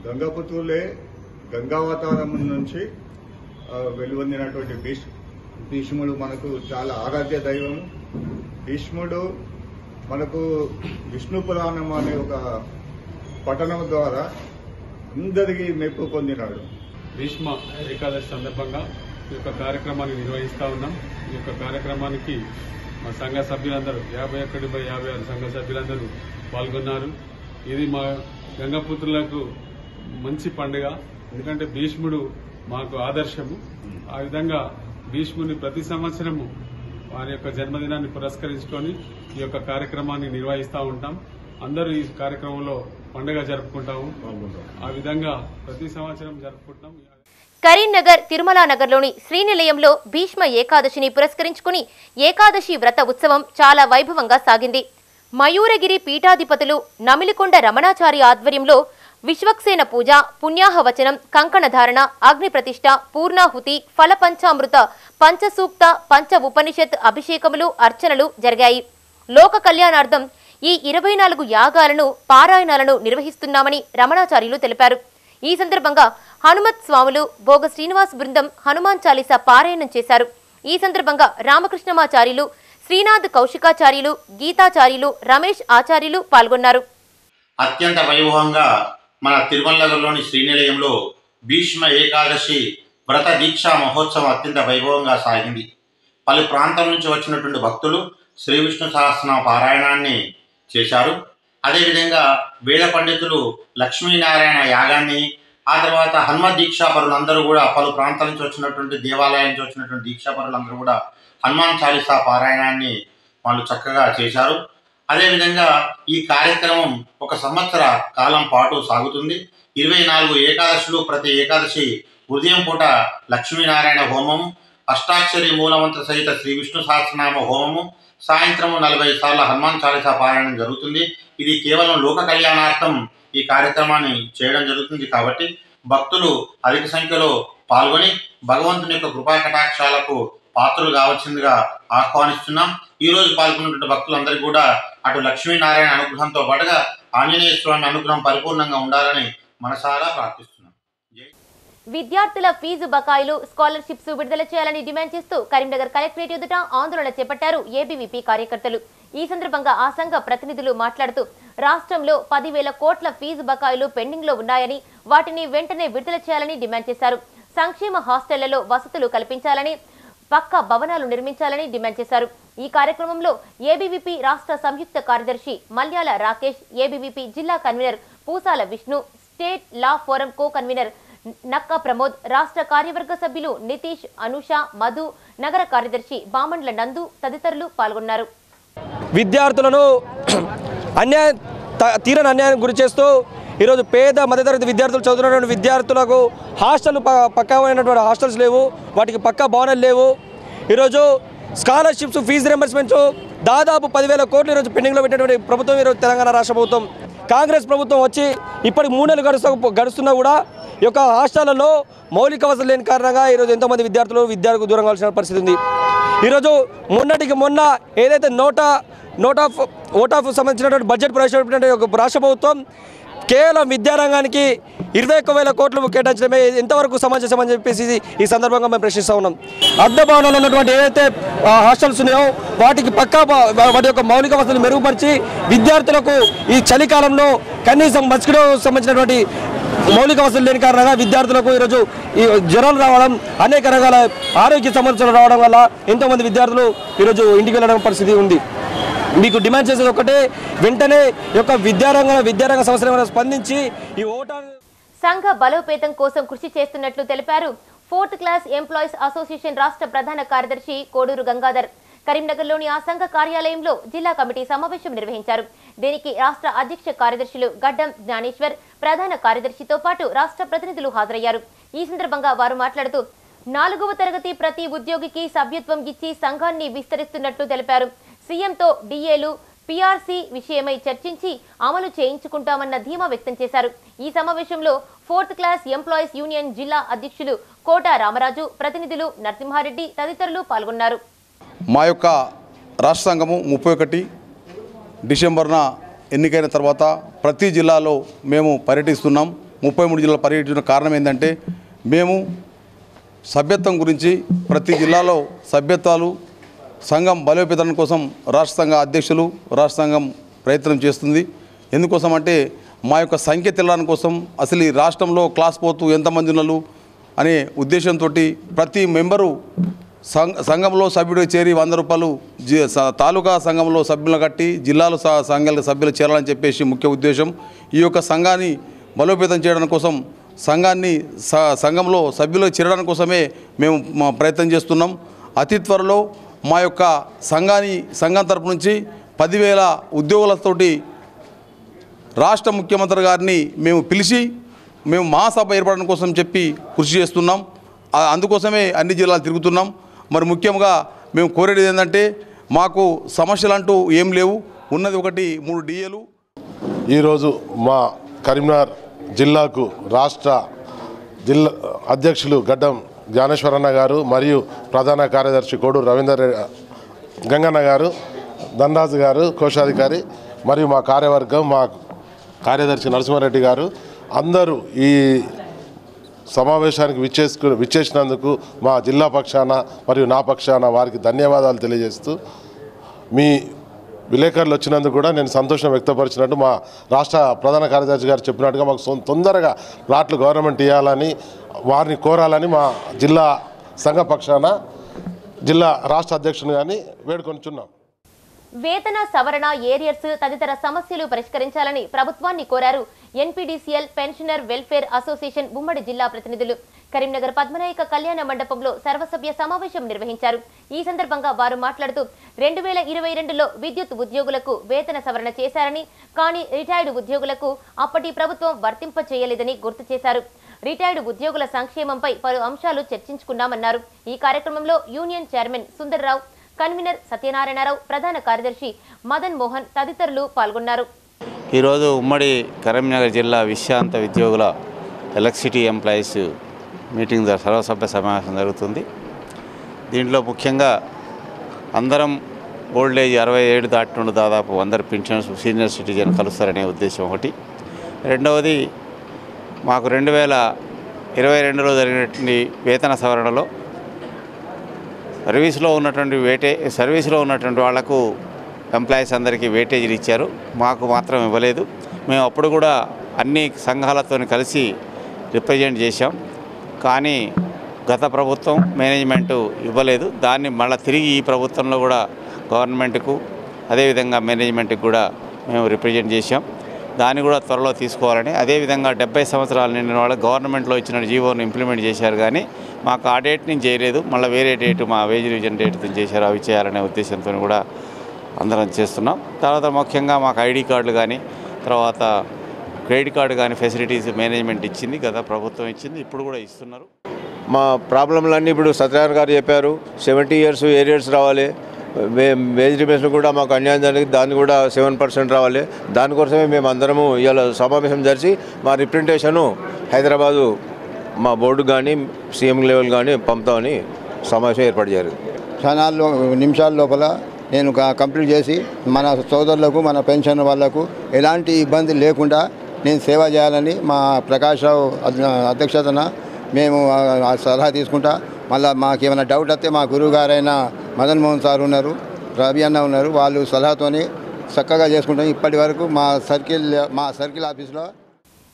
గంగాపుత్రులే గంగావతారం నుంచి వెలువొందినటువంటి భీష్ముడు మనకు చాలా ఆరాధ్య దైవము. భీష్ముడు మనకు విష్ణు పురాణం అనే ఒక పఠనం ద్వారా అందరికీ మెప్పు పొందినాడు. భీష్మ ఏకాదశి సందర్భంగా ఈ యొక్క కార్యక్రమాన్ని నిర్వహిస్తా ఉన్నాం. ఈ యొక్క కార్యక్రమానికి మా సంఘ సభ్యులందరూ 51/56 సంఘ సభ్యులందరూ పాల్గొన్నారు. ఇది మా గంగపుత్రులకు మంచి పండుగ. ఎందుకంటే భీష్ముడు మాకు ఆదర్శము. ఆ విధంగా భీష్ముని ప్రతి సంవత్సరము వారి యొక్క జన్మదినాన్ని పురస్కరించుకొని ఈ యొక్క కార్యక్రమాన్ని నిర్వహిస్తూ ఉంటాం. అందరూ ఈ కార్యక్రమంలో పండుగ జరుపుకుంటాము. ఆ విధంగా ప్రతి సంవత్సరం జరుపుకుంటాం. కరీంనగర్ తిరుమల నగర్లోని శ్రీనిలయంలో భీష్మ ఏకాదశిని పురస్కరించుకుని ఏకాదశి వ్రత ఉత్సవం చాలా వైభవంగా సాగింది. మయూరగిరి పీఠాధిపతులు నమిలికొండ రమణాచారి ఆధ్వర్యంలో విశ్వక్సేన పూజ, పుణ్యాహవచనం, కంకణధారణ, అగ్ని ప్రతిష్ఠ, పూర్ణాహుతి, ఫలపంచామృత, పంచసూక్త, పంచ ఉపనిషత్ అభిషేకములు, అర్చనలు జరిగాయి. లోక కళ్యాణార్థం ఈ 24 యాగాలను, పారాయణాలను నిర్వహిస్తున్నామని రమణాచార్యులు తెలిపారు. ఈ సందర్భంగా హనుమత్ స్వాములు, భోగ శ్రీనివాస్ బృందం హనుమాన్ చాలీసా పారాయణం చేశారు. ఈ సందర్భంగా రామకృష్ణమాచార్యులు, శ్రీనాథ్ కౌశికాచార్యులు, గీతాచార్యులు, రమేష్ ఆచార్యులు పాల్గొన్నారు. అత్యంత వైభవంగా మన తిరుమల నగర్లోని శ్రీనిలయంలో భీష్మ ఏకాదశి వ్రత దీక్షా మహోత్సవం అత్యంత వైభవంగా సాగింది. పలు ప్రాంతాల నుంచి వచ్చినటువంటి భక్తులు శ్రీ విష్ణు సహస్రనామ పారాయణాన్ని చేశారు. అదేవిధంగా వేద పండితులు లక్ష్మీనారాయణ యాగాన్ని, ఆ తర్వాత హనుమత్ దీక్షాపరులందరూ కూడా పలు ప్రాంతాల నుంచి వచ్చినటువంటి దేవాలయాల నుంచి వచ్చినటువంటి దీక్షాపరులందరూ కూడా హనుమాన్ చాలీసా పారాయణాన్ని వాళ్ళు చక్కగా చేశారు. అదేవిధంగా ఈ కార్యక్రమం 1 సంవత్సర కాలం పాటు సాగుతుంది. 24 ఏకాదశులు, ప్రతి ఏకాదశి ఉదయం పూట లక్ష్మీనారాయణ హోమము, అష్టాక్షరి మూలమంత్ర సహిత శ్రీ విష్ణు సహస్రనామ హోమము, సాయంత్రం 40 సార్లు హనుమాన్ చాలీసా పారాయణం జరుగుతుంది. ఇది కేవలం లోక కళ్యాణార్థం ఈ కార్యక్రమాన్ని చేయడం జరుగుతుంది. కాబట్టి భక్తులు అధిక సంఖ్యలో పాల్గొని భగవంతుని యొక్క కృపా కటాక్షాలకు పాత్రలు కావాల్సిందిగా ఆహ్వానిస్తున్నాం. ఈ రోజు పాల్గొన్నటువంటి భక్తులందరికీ కూడా అటు లక్ష్మీనారాయణ అనుగ్రహంతో పాటుగా ఆంజనేయ స్వామి అనుగ్రహం పరిపూర్ణంగా ఉండాలని మనసారా ప్రార్థిస్తున్నాం. విద్యార్థుల ఫీజు బకాయిలు స్కాలర్షిప్స్ విడుదల చేయాలని డిమాండ్ చేస్తూ కరీంనగర్ కలెక్టరేట్ ఎదుట ఆందోళన చేపట్టారు ఏబీవీపీ కార్యకర్తలు. ఈ సందర్భంగా ఆ సంఘ ప్రతినిధులు మాట్లాడుతూ రాష్ట్రంలో 10,000 కోట్ల ఫీజు బకాయిలు పెండింగ్ లో ఉన్నాయని వాటిని వెంటనే విడుదల చేయాలని డిమాండ్ చేశారు. సంక్షేమ హాస్టళ్లలో వసతులు కల్పించాలని, పక్కా భవనాలు నిర్మించాలని డిమాండ్ చేశారు. ఈ కార్యక్రమంలో ఏబీవీపీ రాష్ట్ర సంయుక్త కార్యదర్శి మల్యాల రాకేష్, ఏబీవీపీ జిల్లా convener Pusala Vishnu, state law forum co convener Nakka Pramod, రాష్ట్ర కార్యవర్గ సభ్యులు నితీష్, అనుష, మధు, నగర కార్యదర్శి బామండ్ల నందు తదితరులు పాల్గొన్నారు. విద్యార్థులను తీరని అన్యాయానికి గురి చేస్తూ ఈరోజు పేద మధ్యతరగతి విద్యార్థులు చదువుతున్నటువంటి విద్యార్థులకు హాస్టల్ పక్కామైనటువంటి హాస్టల్స్ లేవు, వాటికి పక్కా భవనాలు లేవు. ఈరోజు స్కాలర్షిప్స్, ఫీజు రింబర్స్మెంట్స్ దాదాపు 10,000 కోట్లు ఈరోజు పెండింగ్లో పెట్టినటువంటి ప్రభుత్వం ఈరోజు తెలంగాణ రాష్ట్ర ప్రభుత్వం. కాంగ్రెస్ ప్రభుత్వం వచ్చి ఇప్పటికి 3 నెలలు గడుస్తున్నా కూడా ఈ యొక్క హాస్టళ్లలో మౌలిక వసతులు లేని కారణంగా ఈరోజు ఎంతోమంది విద్యార్థులకు దూరం కావాల్సిన పరిస్థితి ఉంది. ఈరోజు మొన్నటికి మొన్న ఏదైతే ఓట్ ఆఫ్ సంబంధించినటువంటి బడ్జెట్ ప్రవేశపెట్టినటువంటి రాష్ట్ర ప్రభుత్వం కేవలం విద్యారంగానికి 21,000 కోట్లు కేటాయించడమే ఎంతవరకు సమంజసం అని చెప్పేసి ఈ సందర్భంగా మేము ప్రశ్నిస్తూ ఉన్నాం. అద్దె భవనాలు ఉన్నటువంటి ఏదైతే హాస్టల్స్ ఉన్నాయో వాటికి పక్కా వాటి యొక్క మౌలిక వసతులు మెరుగుపరిచి విద్యార్థులకు ఈ చలికాలంలో కనీసం మస్కిటో సంబంధించినటువంటి మౌలిక వసతులు లేని కారణంగా విద్యార్థులకు ఈరోజు ఈ జ్వరాలు రావడం, అనేక రకాల ఆరోగ్య సమస్యలు రావడం వల్ల ఎంతోమంది విద్యార్థులు ఈరోజు ఇంటికి వెళ్ళడం పరిస్థితి ఉంది. మీకు డిమాండ్ చేసేది ఒకటే, వెంటనే యొక్క విద్యారంగ సమస్యలను స్పందించి ఈ సంఘ బలోపేతం కోసం కృషి చేస్తున్నట్లు తెలిపారు 4th క్లాస్ ఎంప్లాయీస్ అసోసియేషన్ రాష్ట్ర ప్రధాన కార్యదర్శి కోడూరు గంగాధర్. కరీంనగర్లోని ఆ సంఘ కార్యాలయంలో జిల్లా కమిటీ సమావేశం నిర్వహించారు. దీనికి రాష్ట్ర అధ్యక్ష కార్యదర్శులు గడ్డం జ్ఞానేశ్వర్, ప్రధాన కార్యదర్శితో పాటు రాష్ట్ర ప్రతినిధులు హాజరయ్యారు. ఈ సందర్భంగా వారు మాట్లాడుతూ 4వ తరగతి ప్రతి ఉద్యోగికి సభ్యత్వం ఇచ్చి సంఘాన్ని విస్తరిస్తున్నట్లు తెలిపారు. సీఎంతో డిఏలు, పీఆర్సీ విషయమై చర్చించి అమలు చేయించుకుంటామన్న ధీమా వ్యక్తం చేశారు. ఈ సమావేశంలో 4th క్లాస్ ఎంప్లాయీస్ యూనియన్ జిల్లా అధ్యక్షులు కోట రామరాజు, ప్రతినిధులు నరసింహారెడ్డి తదితరులు పాల్గొన్నారు. మా యొక్క రాష్ట్ర సంఘము 31 డిసెంబర్న ఎన్నికైన తర్వాత ప్రతి జిల్లాలో మేము పర్యటిస్తున్నాం. 33 జిల్లాలు పర్యటించిన కారణం ఏంటంటే మేము సభ్యత్వం గురించి ప్రతి జిల్లాలో సభ్యత్వాలు సంఘం బలోపేతం కోసం రాష్ట్ర సంఘ అధ్యక్షులు, రాష్ట్ర సంఘం ప్రయత్నం చేస్తుంది. ఎందుకోసం అంటే మా యొక్క సంఖ్య తెలడానికి కోసం, అసలు ఈ రాష్ట్రంలో క్లాస్ పోతూ ఎంతమంది ఉన్నారు అనే ఉద్దేశంతో ప్రతి మెంబరు సంఘంలో సభ్యుడిగా చేరి 100 రూపాయలు తాలూకా సంఘంలో సభ్యులు కట్టి జిల్లాలో సంఘాల సభ్యులు చేరాలని చెప్పేసి ముఖ్య ఉద్దేశం. ఈ యొక్క సంఘాన్ని బలోపేతం చేయడం కోసం, సంఘంలో సభ్యులు చేరడానికి కోసమే మేము ప్రయత్నం చేస్తున్నాం. అతి త్వరలో మా యొక్క సంఘం తరపు నుంచి 10,000 ఉద్యోగులతోటి రాష్ట్ర ముఖ్యమంత్రి గారిని మేము పిలిచి మేము మహాసభ ఏర్పడడం కోసం చెప్పి కృషి చేస్తున్నాం. అందుకోసమే అన్ని జిల్లాలు తిరుగుతున్నాం. మరి ముఖ్యంగా మేము కోరేది ఏంటంటే మాకు సమస్యలు అంటూ ఏం లేవు, ఉన్నది ఒకటి 3 డిఏలు. ఈరోజు మా కరీంనగర్ జిల్లాకు రాష్ట్ర జిల్లా అధ్యక్షులు గడ్డం జ్ఞానేశ్వరన్న గారు మరియు ప్రధాన కార్యదర్శి కోడూరు రవీందర్ గంగన్న గారు, ధనరాజు గారు కోశాధికారి మరియు మా కార్యవర్గం, మా కార్యదర్శి నరసింహారెడ్డి గారు అందరూ ఈ సమావేశానికి విచ్చేసినందుకు మా జిల్లా పక్షాన మరియు నా పక్షాన వారికి ధన్యవాదాలు తెలియజేస్తూ, మీ విలేకరులు వచ్చినందుకు కూడా నేను సంతోషం వ్యక్తపరిచినట్టు మా రాష్ట్ర ప్రధాన కార్యదర్శి గారు చెప్పినట్టుగా మాకు తొందరగా ప్లాట్లు గవర్నమెంట్ ఇవ్వాలని వారిని కోరాలని మా జిల్లా సంఘ పక్షాన జిల్లా రాష్ట్ర అధ్యక్షుని కానీ వేడుకొనిచున్నాం. వేతన సవరణ, ఏరియర్స్ తదితర సమస్యలు పరిష్కరించాలని ప్రభుత్వాన్ని కోరారు ఎన్పీడీసీఎల్ పెన్షనర్ వెల్ఫేర్ అసోసియేషన్ ఉమ్మడి జిల్లా ప్రతినిధులు. కరీంనగర్ పద్మనాయక కళ్యాణ మండపంలో సర్వసభ్య సమావేశం నిర్వహించారు. ఈ సందర్భంగా వారు మాట్లాడుతూ 2022లో విద్యుత్ ఉద్యోగులకు వేతన సవరణ చేశారని, కానీ రిటైర్డ్ ఉద్యోగులకు అప్పటి ప్రభుత్వం వర్తింప చేయలేదని గుర్తు చేశారు. రిటైర్డ్ ఉద్యోగుల సంక్షేమంపై పలు అంశాలు చర్చించుకున్నామన్నారు. ఈ కార్యక్రమంలో union chairman Sundar Rao, convener Satyanarayana Rao, ప్రధాన కార్యదర్శి మదన్ మోహన్ తదితరులు పాల్గొన్నారు. ఈరోజు ఉమ్మడి కరీంనగర్ జిల్లా విశ్రాంత ఉద్యోగుల ఎలక్ట్రిసిటీ ఎంప్లాయీస్ మీటింగ్ సర్వసభ్య సమావేశం జరుగుతుంది. దీంట్లో ముఖ్యంగా అందరం ఓల్డ్ ఏజ్ 67 దాటినుండి దాదాపు 100 పెన్షన్స్ సీనియర్ సిటిజన్ కలుస్తారనే ఉద్దేశం ఒకటి. రెండవది, మాకు 22లో జరిగినటువంటి వేతన సవరణలో సర్వీస్లో ఉన్నటువంటి వాళ్లకు ఎంప్లాయీస్ అందరికీ వేటేజీలు ఇచ్చారు. మాకు మాత్రం ఇవ్వలేదు. మేము అప్పుడు కూడా అన్ని సంఘాలతో కలిసి రిప్రజెంట్ చేశాం. కానీ గత ప్రభుత్వం మేనేజ్మెంటు ఇవ్వలేదు. దాన్ని మళ్ళీ తిరిగి ఈ ప్రభుత్వంలో కూడా గవర్నమెంట్కు అదేవిధంగా మేనేజ్మెంట్కి కూడా మేము రిప్రజెంట్ చేశాం. దాన్ని కూడా త్వరలో తీసుకోవాలని, అదేవిధంగా 70 సంవత్సరాలు నిండిన వాళ్ళు గవర్నమెంట్లో ఇచ్చిన జీవోను ఇంప్లిమెంట్ చేశారు. కానీ మాకు ఆ డేట్ నుంచి చేయలేదు. మళ్ళీ వేరే డేటు మా వేజ్ రివిజన్ డేట్తో చేశారు. అవి చేయాలనే ఉద్దేశంతో కూడా అందరం చేస్తున్నాం. తర్వాత ముఖ్యంగా మాకు ఐడి కార్డులు కానీ తర్వాత క్రెడిట్ కార్డు కానీ ఫెసిలిటీస్ మేనేజ్మెంట్ ఇచ్చింది, గత ప్రభుత్వం ఇచ్చింది, ఇప్పుడు కూడా ఇస్తున్నారు. మా ప్రాబ్లంలన్నీ ఇప్పుడు సత్యనారాయణ గారు చెప్పారు. 70 ఇయర్స్ ఏరియర్స్ రావాలి, వేజ్ రిబేషన్ కూడా మాకు అన్యాయం జరిగింది, దాన్ని కూడా 7% రావాలి. దానికోసమే మేము అందరము ఇవాళ సమావేశం జరిచి మా రిప్రజెంటేషను హైదరాబాదు మా బోర్డు కానీ సీఎం లెవెల్ కానీ పంపుతామని సమావేశం ఏర్పాటు చేయాలి. నిమిషాల లోపల నేను కంప్లీట్ చేసి మన సోదరులకు మన పెన్షన్ వాళ్లకు ఎలాంటి ఇబ్బంది లేకుండా నేను సేవ చేయాలని మా ప్రకాష్ రావు అధ్యక్షతన మేము సలహా తీసుకుంటా. మళ్ళీ మాకు ఏమైనా డౌట్ వస్తే మా గురువు గారైన మదన్ మోహన్ సార్ ఉన్నారు, రవి అన్న ఉన్నారు, వాళ్ళు సలహాతోని చక్కగా చేసుకుంటాం. ఇప్పటి వరకు మా సర్కిల్ ఆఫీస్లో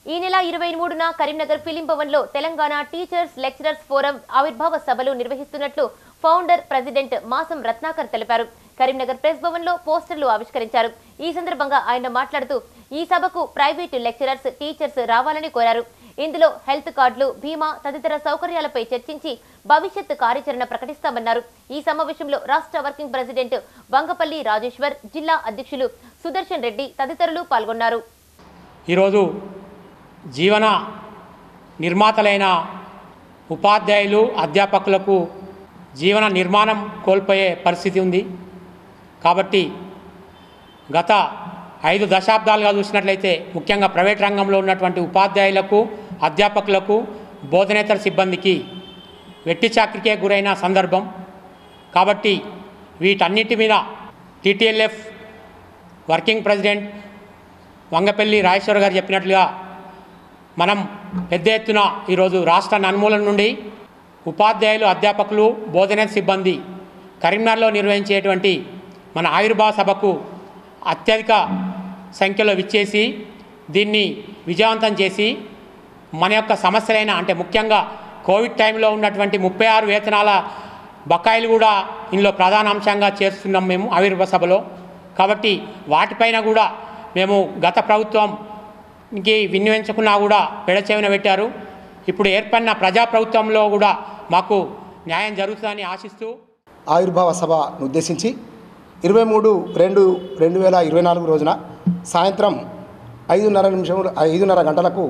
ఈ నెల 23న కరీంనగర్ ఫిలిం భవన్లో తెలంగాణ టీచర్స్ లెక్చరర్స్ ఫోరం ఆవిర్భావ సభలు నిర్వహిస్తున్నట్లు ఫౌండర్ ప్రెసిడెంట్ మాసం రత్నాకర్ తెలిపారు. కరీంనగర్ ప్రెస్ భవన్లో పోస్టర్లు ఆవిష్కరించారు. ఈ సందర్భంగా ఆయన మాట్లాడుతూ ఈ సభకు ప్రైవేటు లెక్చరర్స్ టీచర్స్ రావాలని కోరారు. ఇందులో హెల్త్ కార్డులు, బీమా తదితర సౌకర్యాలపై చర్చించి భవిష్యత్ కార్యాచరణ ప్రకటిస్తామన్నారు. ఈ సమావేశంలో రాష్ట్ర వర్కింగ్ ప్రెసిడెంట్ వంగపల్లి రాజేశ్వర్, జిల్లా అధ్యక్షులు సుదర్శన్ రెడ్డి తదితరులు పాల్గొన్నారు. ఈరోజు జీవన నిర్మాతలైన ఉపాధ్యాయులు, అధ్యాపకులకు జీవన నిర్మాణం కోల్పోయే పరిస్థితి ఉంది. కాబట్టి గత 5 దశాబ్దాలుగా చూసినట్లయితే ముఖ్యంగా ప్రైవేట్ రంగంలో ఉన్నటువంటి ఉపాధ్యాయులకు, అధ్యాపకులకు, బోధనేతర సిబ్బందికి వెట్టి చాకరీకే గురైన సందర్భం. కాబట్టి వీటన్నిటి మీద టీటీఎల్ఎఫ్ వర్కింగ్ ప్రెసిడెంట్ వంగపల్లి రాజేశ్వర్ గారు చెప్పినట్లుగా మనం పెద్ద ఎత్తున ఈరోజు రాష్ట్ర నలుమూలల నుండి ఉపాధ్యాయులు, అధ్యాపకులు, బోధనేతర సిబ్బంది కరీంనగర్లో నిర్వహించేటువంటి మన ఆవిర్భావ సభకు అత్యధిక సంఖ్యలో విచ్చేసి దీన్ని విజయవంతం చేసి మన యొక్క సమస్యలైన అంటే ముఖ్యంగా కోవిడ్ టైంలో ఉన్నటువంటి 36 వేతనాల బకాయిలు కూడా ఇందులో ప్రధాన అంశంగా చేస్తున్నాం మేము ఆవిర్భావ సభలో. కాబట్టి వాటిపైన కూడా మేము గత ప్రభుత్వంకి వినియోగించుకున్నా కూడా పెడచెవిన పెట్టారు. ఇప్పుడు ఏర్పడిన ప్రజాప్రభుత్వంలో కూడా మాకు న్యాయం జరుగుతుందని ఆశిస్తూ ఆవిర్భావ సభను ఉద్దేశించి 23/2/2024 రోజున సాయంత్రం 5:30 గంటలకు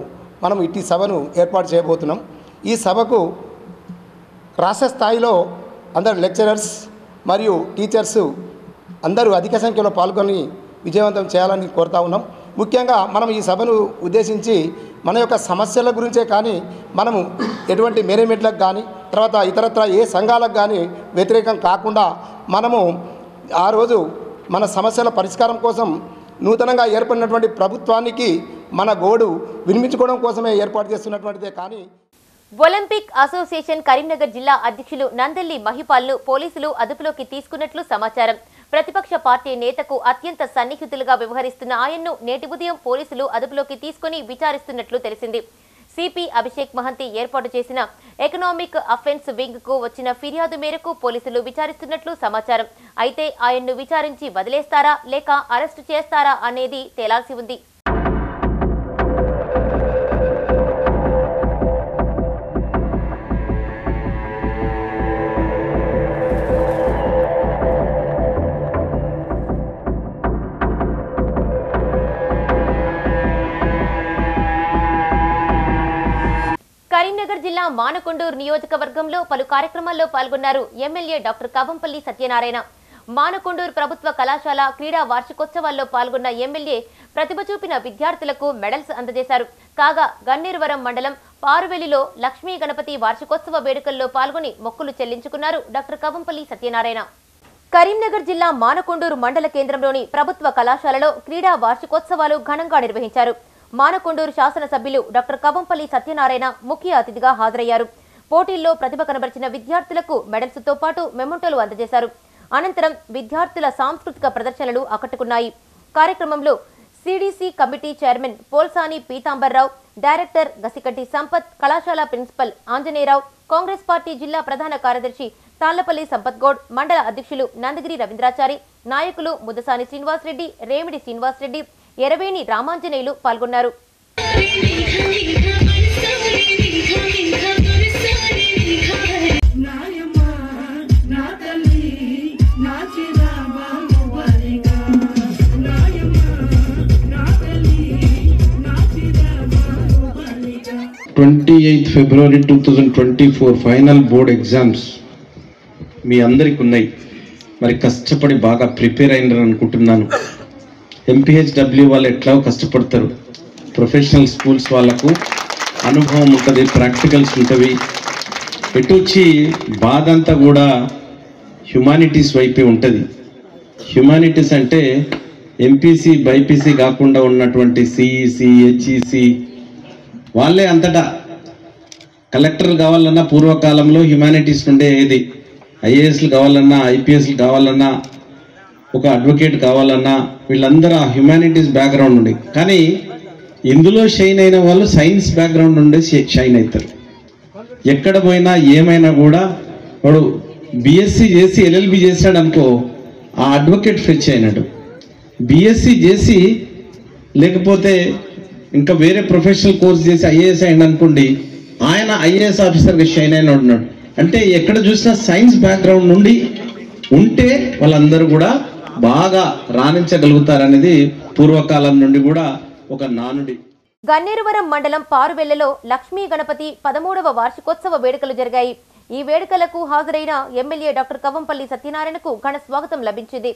మనం ఇట్టి సభను ఏర్పాటు చేయబోతున్నాం. ఈ సభకు రాష్ట్ర స్థాయిలో అందరు లెక్చరర్స్ మరియు టీచర్స్ అందరూ అధిక సంఖ్యలో పాల్గొని విజయవంతం చేయాలని కోరుతా ఉన్నాం. ముఖ్యంగా మనం ఈ సభను ఉద్దేశించి మన యొక్క సమస్యల గురించే కానీ మనము ఎటువంటి మేనేజ్మెంట్లకు కానీ తర్వాత ఇతరత్ర ఏ సంఘాలకు కానీ వ్యతిరేకం కాకుండా మనము ఆ రోజు మన సమస్యల పరిష్కారం కోసం నూతనంగా ఏర్పడినటువంటి ప్రభుత్వానికి మన గోడు వినిపించుకోవడం కోసమే ఏర్పాటు చేస్తున్నటువంటిదే. కానీ ఒలింపిక్ అసోసియేషన్ కరీంనగర్ జిల్లా అధ్యక్షులు నందెల్లి మహిపాల్ను పోలీసులు అదుపులోకి తీసుకున్నట్లు సమాచారం. ప్రతిపక్ష పార్టీ నేతకు అత్యంత సన్నిహితులుగా వ్యవహరిస్తున్న ఆయన్ను నేటి ఉదయం పోలీసులు అదుపులోకి తీసుకుని విచారిస్తున్నట్లు తెలిసింది. సిపి అభిషేక్ మహంతి ఏర్పాటు చేసిన ఎకనామిక్ అఫెన్స్ వింగ్ కు వచ్చిన ఫిర్యాదు మేరకు పోలీసులు విచారిస్తున్నట్లు సమాచారం. అయితే ఆయన్ను విచారించి వదిలేస్తారా లేక అరెస్టు చేస్తారా అనేది తేలాల్సి ఉంది. కరీంనగర్ జిల్లా మానకొండూరు నియోజకవర్గంలో పలు కార్యక్రమాల్లో పాల్గొన్నారు ఎమ్మెల్యే డాక్టర్ కవంపల్లి సత్యనారాయణ. మానకొండూరు ప్రభుత్వ కళాశాల క్రీడా వార్షికోత్సవాల్లో పాల్గొన్న ఎమ్మెల్యే ప్రతిభ చూపిన విద్యార్థులకు మెడల్స్ అందజేశారు. కాగా గన్నేరువరం మండలం పారువెల్లిలో లక్ష్మీ గణపతి వార్షికోత్సవ వేడుకల్లో పాల్గొని మొక్కులు చెల్లించుకున్నారు డాక్టర్ కవంపల్లి సత్యనారాయణ. కరీంనగర్ జిల్లా మానకొండూరు మండల కేంద్రంలోని ప్రభుత్వ కళాశాలలో క్రీడా వార్షికోత్సవాలు ఘనంగా నిర్వహించారు. మానకొండూరు శాసనసభ్యులు డాక్టర్ కవంపల్లి సత్యనారాయణ ముఖ్య అతిథిగా హాజరయ్యారు. పోటీల్లో ప్రతిభ కనబరిచిన విద్యార్థులకు మెడల్స్తో పాటు మెమోంటోలు అందజేశారు. అనంతరం విద్యార్థుల సాంస్కృతిక ప్రదర్శనలు ఆకట్టుకున్నాయి. కార్యక్రమంలో CDC committee chairman Polsani Peethambar Rao, director Gasikatti Sampath, కళాశాల ప్రిన్సిపల్ ఆంజనేయరావు, కాంగ్రెస్ పార్టీ జిల్లా ప్రధాన కార్యదర్శి తాళ్లపల్లి సంపత్ గౌడ్, మండల అధ్యక్షులు నందగిరి రవీంద్రాచారి, నాయకులు ముద్దసాని శ్రీనివాసరెడ్డి, రేమిడి శ్రీనివాసరెడ్డి, ఎరవేణి రామాంజనేయులు పాల్గొన్నారు. February 2024 ఫైనల్ బోర్డ్ ఎగ్జామ్స్ మీ అందరికి ఉన్నాయి. మరి కష్టపడి బాగా ప్రిపేర్ అయినారు అనుకుంటున్నాను. MPHW వాళ్ళు ఎట్లా కష్టపడతారు, ప్రొఫెషనల్ స్కూల్స్ వాళ్ళకు అనుభవం ఉంటుంది, ప్రాక్టికల్స్ ఉంటుంది. ఎటు వచ్చి బాధ అంతా కూడా హ్యుమానిటీస్ వైపే ఉంటుంది. హ్యుమానిటీస్ అంటే MPC BPC కాకుండా ఉన్నటువంటి CEC HEC వాళ్ళే అంతటా కలెక్టర్లు కావాలన్నా పూర్వకాలంలో హ్యుమానిటీస్ నుండే ఏది, IASలు కావాలన్నా IPSలు కావాలన్నా ఒక అడ్వకేట్ కావాలన్నా వీళ్ళందరూ ఆ హ్యుమానిటీస్ బ్యాక్గ్రౌండ్ ఉండే. కానీ ఇందులో షైన్ అయిన వాళ్ళు సైన్స్ బ్యాక్గ్రౌండ్ నుండే షైన్ అవుతారు. ఎక్కడ పోయినా ఏమైనా కూడా వాడు BSc చేసి LLB చేశాడు అనుకో, ఆ అడ్వకేట్ ఫెచ్ అయినాడు. BSc చేసి లేకపోతే ఇంకా వేరే ప్రొఫెషనల్ కోర్స్ చేసి IAS అయింది అనుకోండి, ఆయన IAS ఆఫీసర్గా షైన్ అయిన ఉన్నాడు. అంటే ఎక్కడ చూసినా సైన్స్ బ్యాక్గ్రౌండ్ నుండి ఉంటే వాళ్ళందరూ కూడా బాగా రాణించగలుగుతారనేది పూర్వకాలం నుండి కూడా ఒక నానుడి. గన్నేరువరం మండలం పారువెల్లలో లక్ష్మీ గణపతి 13వ వార్షికోత్సవ వేడుకలు జరిగాయి. ఈ వేడుకలకు హాజరైన ఎమ్మెల్యే డాక్టర్ కవంపల్లి సత్యనారాయణకు ఘన స్వాగతం లభించింది.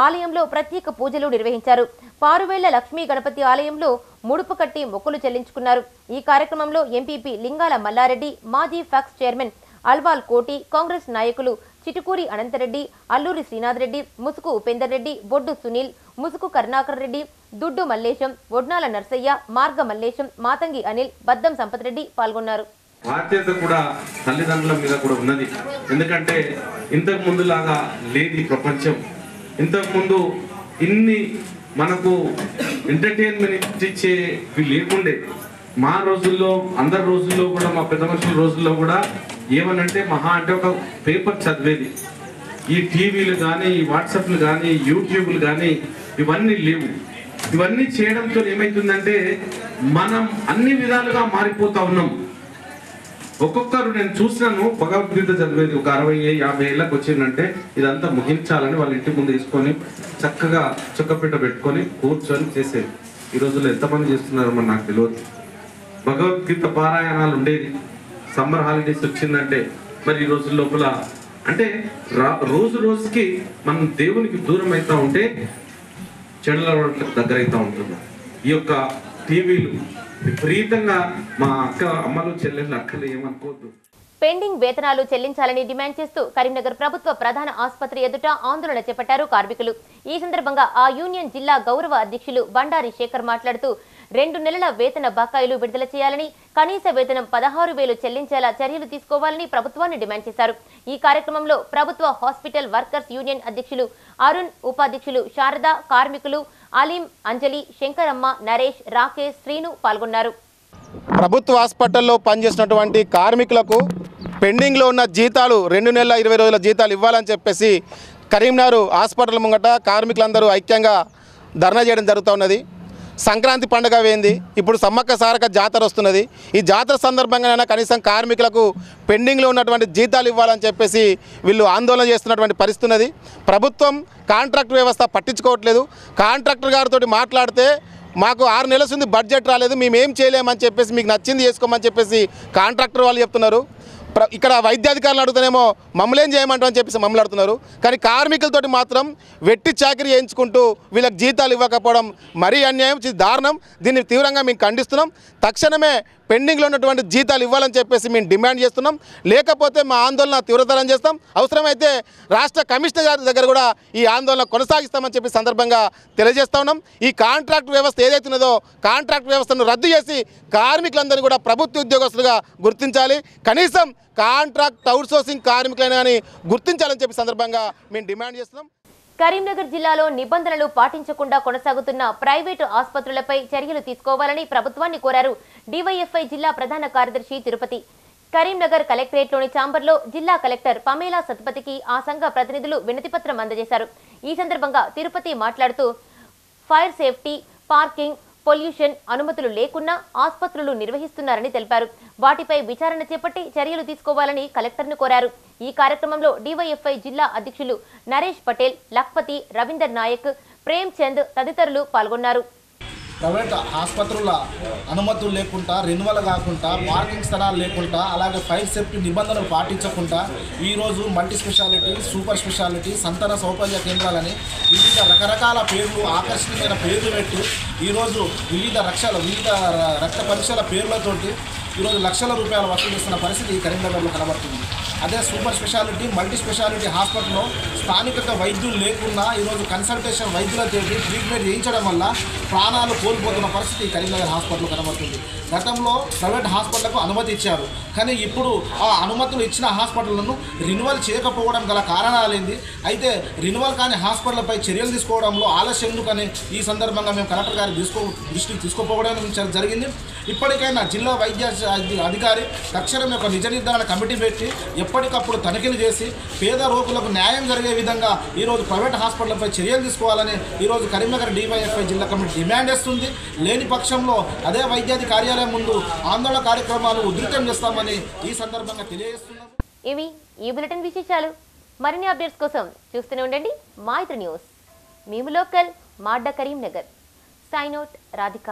ఆలయంలో ప్రత్యేక పూజలు నిర్వహించారు. పారువేళ్ల లక్ష్మీ గణపతి ఆలయంలో ముడుపు కట్టి మొక్కులు చెల్లించుకున్నారు. ఈ కార్యక్రమంలో ఎంపీపీ లింగాల మల్లారెడ్డి, మాజీ ఫ్యాక్స్ చైర్మన్ అల్వాల్ కోటి, కాంగ్రెస్ నాయకులు చిటుకూరి అనంతరెడ్డి, అల్లూరి శ్రీనాథ్ రెడ్డి, ముసుకు ఉపేందర్ రెడ్డి, బొడ్డు సునీల్, ముసుకు కరుణాకర్ రెడ్డి, దుడ్డు మల్లేశం, వడ్నాల నర్సయ్య, మార్గ మల్లేశం, మాతంగి అనిల్, బద్దం సంపత్ రెడ్డి పాల్గొన్నారు. బాధ్యత కూడా తల్లిదండ్రుల మీద కూడా ఉన్నది. ఎందుకంటే ఇంతకు ముందులాగా లేదు ఈ ప్రపంచం. ఇంతకు ముందు ఇన్ని మనకు ఎంటర్టైన్మెంట్ ఇచ్చేవి లేకుండే. మా రోజుల్లో, అందరి రోజుల్లో కూడా, మా పెద్ద మనుషుల రోజుల్లో కూడా ఏమనంటే మహా అంటే ఒక పేపర్ చదివేది. ఈ టీవీలు కానీ, ఈ వాట్సాప్లు కానీ, యూట్యూబ్లు కానీ ఇవన్నీ లేవు. ఇవన్నీ చేయడంతో ఏమవుతుందంటే మనం అన్ని విధాలుగా మారిపోతా ఉన్నాం. ఒక్కొక్కరు నేను చూసినాను, భగవద్గీత చదివేది ఒక 60-50 ఏళ్ళకి వచ్చిందంటే ఇదంతా ముగించాలని వాళ్ళ ఇంటి ముందు వేసుకొని చక్కగా చుక్కపీట పెట్టుకొని కూర్చొని చేసేది. ఈ రోజుల్లో ఎంతమంది చేస్తున్నారో మరి నాకు తెలియదు. భగవద్గీత పారాయణాలు ఉండేది. సమ్మర్ హాలిడేస్ వచ్చిందంటే మరి ఈ రోజుల లోపల అంటే రోజు రోజుకి మనం దేవునికి దూరం అవుతా ఉంటే చెడుల దగ్గర అవుతా ఉంటున్నాం. ఈ యొక్క టీవీలు విపరీతంగా మా అమ్మలు చెల్లెళ్ళు అక్కలు ఏమనుకోవద్దు. పెండింగ్ వేతనాలు చెల్లించాలని డిమాండ్ చేస్తూ కరీంనగర్ ప్రభుత్వ ప్రధాన ఆసుపత్రి ఎదుట ఆందోళన చేపట్టారు కార్మికులు. ఈ సందర్భంగా ఆ యూనియన్ జిల్లా గౌరవ అధ్యక్షులు బండారి శేఖర్ మాట్లాడుతూ 2 నెలల వేతన బకాయిలు విడుదల చేయాలని, కనీస వేతనం 16,000 చెల్లించేలా చర్యలు తీసుకోవాలని ప్రభుత్వాన్ని డిమాండ్ చేశారు. ఈ కార్యక్రమంలో ప్రభుత్వ హాస్పిటల్ వర్కర్స్ యూనియన్ అధ్యక్షులు అరుణ్, ఉపాధ్యక్షులు శారద, కార్మికులు అలీం, అంజలి, శంకరమ్మ, నరేష్, రాకేష్, శ్రీను పాల్గొన్నారు. ప్రభుత్వ హాస్పిటల్లో పనిచేసినటువంటి కార్మికులకు పెండింగ్లో ఉన్న జీతాలు 2 నెలల 20 రోజుల జీతాలు ఇవ్వాలని చెప్పేసి కరీంనగర్ హాస్పిటల్ ముంగట కార్మికులందరూ ఐక్యంగా ధర్నా చేయడం జరుగుతూ ఉన్నది. సంక్రాంతి పండుగ వేయింది, ఇప్పుడు సమ్మక్క సారక జాతర వస్తున్నది. ఈ జాతర సందర్భంగానైనా కనీసం కార్మికులకు పెండింగ్లో ఉన్నటువంటి జీతాలు ఇవ్వాలని చెప్పేసి వీళ్ళు ఆందోళన చేస్తున్నటువంటి పరిస్థితి ఉన్నది. ప్రభుత్వం కాంట్రాక్ట్ వ్యవస్థ పట్టించుకోవట్లేదు. కాంట్రాక్టర్ గారితో మాట్లాడితే మాకు 6 నెలల నుండి బడ్జెట్ రాలేదు, మేము ఏం చేయలేమని చెప్పేసి మీకు నచ్చింది చేసుకోమని చెప్పేసి కాంట్రాక్టర్ వాళ్ళు చెప్తున్నారు. ఇక్కడ వైద్యాధికారులు అడుగుతానేమో మమ్మల్ని చేయమంటామని చెప్పేసి మమ్మల్ని అడుగుతున్నారు. కానీ కార్మికులతోటి మాత్రం వెట్టి చాకరీ చేయించుకుంటూ వీళ్ళకి జీతాలు ఇవ్వకపోవడం మరీ అన్యాయం, దారుణం. దీన్ని తీవ్రంగా మేము ఖండిస్తున్నాం. తక్షణమే పెండింగ్లో ఉన్నటువంటి జీతాలు ఇవ్వాలని చెప్పేసి మేము డిమాండ్ చేస్తున్నాం. లేకపోతే మా ఆందోళన తీవ్రతరం చేస్తాం. అవసరమైతే రాష్ట్ర కమిషనర్ గారి దగ్గర కూడా ఈ ఆందోళన కొనసాగిస్తామని చెప్పి సందర్భంగా తెలియజేస్తా ఉన్నాం. ఈ కాంట్రాక్ట్ వ్యవస్థ ఏదైతే ఉన్నదో కాంట్రాక్ట్ వ్యవస్థను రద్దు చేసి కార్మికులందరినీ కూడా ప్రభుత్వ ఉద్యోగస్తులుగా గుర్తించాలి. కనీసం కాంట్రాక్ట్ అవుట్సోర్సింగ్ కార్మికులైనా కానీ గుర్తించాలని చెప్పి సందర్భంగా మేము డిమాండ్ చేస్తున్నాం. కరీంనగర్ జిల్లాలో నిబంధనలు పాటించకుండా కొనసాగుతున్న ప్రైవేటు ఆసుపత్రులపై చర్యలు తీసుకోవాలని ప్రభుత్వాన్ని కోరారు డివైఎఫ్ఐ జిల్లా ప్రధాన కార్యదర్శి తిరుపతి. కరీంనగర్ కలెక్టరేట్లోని ఛాంబర్లో జిల్లా కలెక్టర్ పమేలా సత్పతికి ఆ సంఘ ప్రతినిధులు వినతిపత్రం అందజేశారు. ఈ సందర్భంగా తిరుపతి మాట్లాడుతూ ఫైర్ సేఫ్టీ, పార్కింగ్, పొల్యూషన్ అనుమతులు లేకున్నా ఆసుపత్రులు నిర్వహిస్తున్నారని తెలిపారు. వాటిపై విచారణ చేపట్టి చర్యలు తీసుకోవాలని కలెక్టర్ను కోరారు. ఈ కార్యక్రమంలో డివైఎఫ్ఐ జిల్లా అధ్యక్షులు నరేష్ పటేల్, లక్పతి, రవీందర్ నాయక్, ప్రేమ్ చంద్ తదితరులు పాల్గొన్నారు. ప్రైవేట్ ఆసుపత్రుల అనుమతులు లేకుండా, రెన్యువల్ కాకుండా, పార్కింగ్ స్థలాలు లేకుండా, అలాగే ఫైర్ సేఫ్టీ నిబంధనలు పాటించకుండా ఈరోజు మల్టీ స్పెషాలిటీ, సూపర్ స్పెషాలిటీ, సంతాన సౌకర్య కేంద్రాలని వివిధ రకరకాల పేర్లు, ఆకర్షణీయమైన పేర్లు పెట్టి ఈరోజు వివిధ రక్త పరీక్షల పేర్లతోటి ఈరోజు లక్షల రూపాయలు వసూలు చేస్తున్న పరిస్థితి ఈ కరీంనగర్లో కనబడుతుంది. అదే సూపర్ స్పెషాలిటీ, మల్టీ స్పెషాలిటీ హాస్పిటల్లో స్థానికత వైద్యులు లేకున్నా ఈరోజు కన్సల్టేషన్ వైద్యులతో ట్రీట్మెంట్ చేయించడం వల్ల ప్రాణాలు కోల్పోతున్న పరిస్థితి ఈ కరీంనగర్ హాస్పిటల్లో కనబడుతుంది. గతంలో ప్రైవేట్ హాస్పిటళ్లకు అనుమతి ఇచ్చారు, కానీ ఇప్పుడు ఆ అనుమతులు ఇచ్చిన హాస్పిటళ్లను రెన్యువల్ చేయకపోవడం గల కారణాలేంది, అయితే రెన్యువల్ కాని హాస్పిటల్పై చర్యలు తీసుకోవడంలో ఆలస్యం ఎందుకని ఈ సందర్భంగా మేము కలెక్టర్ గారి దృష్టికి తీసుకోపోవడం జరిగింది. ఇప్పటికైనా జిల్లా వైద్య అధికారి తక్షణం ఒక నిజ నిర్ధారణ కమిటీ పెట్టి ఎప్పటికప్పుడు తనిఖీలు చేసి పేద రోగులకు న్యాయం జరిగే విధంగా ఈరోజు ప్రైవేట్ హాస్పిటల్పై చర్యలు తీసుకోవాలని ఈరోజు కరీంనగర్ డివైఎఫ్ఐ జిల్లా కమిటీ డిమాండ్ చేస్తుంది. లేని పక్షంలో అదే వైద్యాధికారి కార్యాలయం ముందు ఆందోళన కార్యక్రమాలు ఉధృతం చేస్తామని ఈ సందర్భంగా తెలియజేస్తున్నాం. ఇవి ఈ బులెటిన్ విశేషాలు. మరిన్ని అప్డేట్స్ కోసం చూస్తూనే ఉండండి మా ఇతర న్యూస్. మేము లోకల్, మాడ్డా, కరీంనగర్. Sign out, Radhika.